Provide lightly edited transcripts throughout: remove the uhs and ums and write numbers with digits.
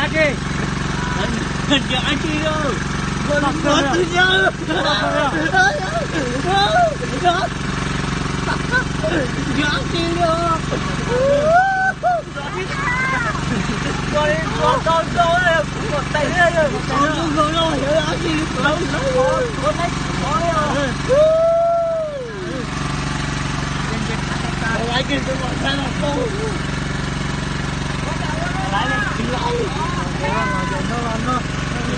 cá kì. Giờ anh đi đâu? Nó tự nhớ. Giờ anh đi đâu? Con này một tay nữa rồi. Con đâu giờ anh đi đâu? Con này có rồi. Lại cái tôi gọi ra là cô. Lại lên đi lại. Nó.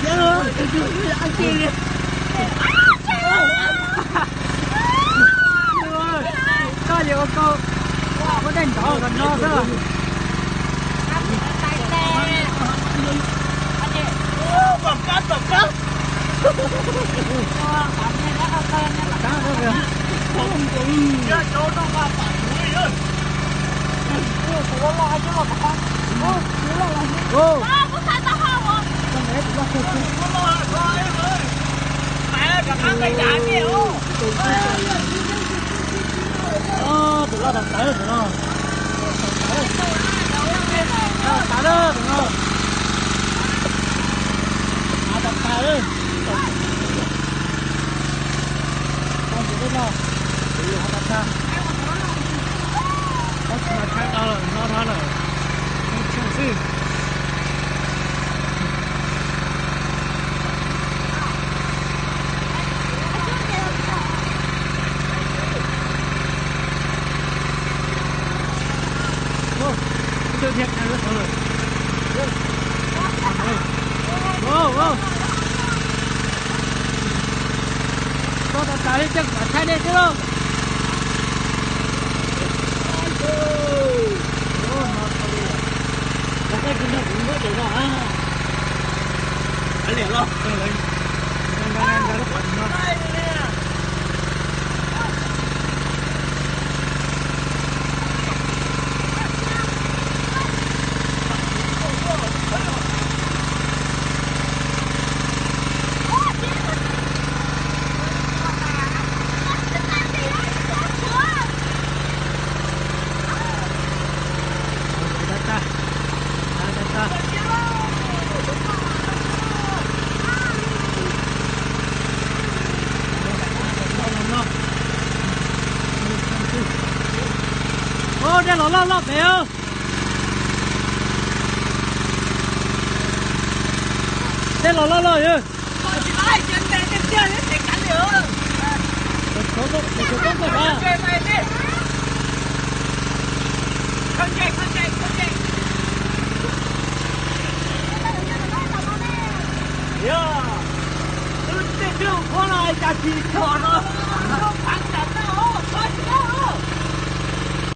Chết rồi, anh kia đi. Có gì cô có đánh đỏ gần nó thôi. Bọc cát. Cá đó kìa. Không cùng. Chết chỗ nó vào phải mũi ơi. Ô. Mẹ cả ăn cái giá nhiều. Tụi nó thằng tới tụi nó. Cá đó tụi nó. Thằng cá đấy. Con tụi nó. Thằng cá. Nó khai tao rồi, nó ra rồi. Không chịu gì. Chưa thiệt này rất rồi. Wow. Có tao trả đi chắc phải thay đi chứ không? Cái nó cũng có được rồi. Anh liền luôn. Ô, đây là lót đấy không? Đây là lót rồi ơi. Dạ. Tôi chưa có lại cả chị chọn nữa.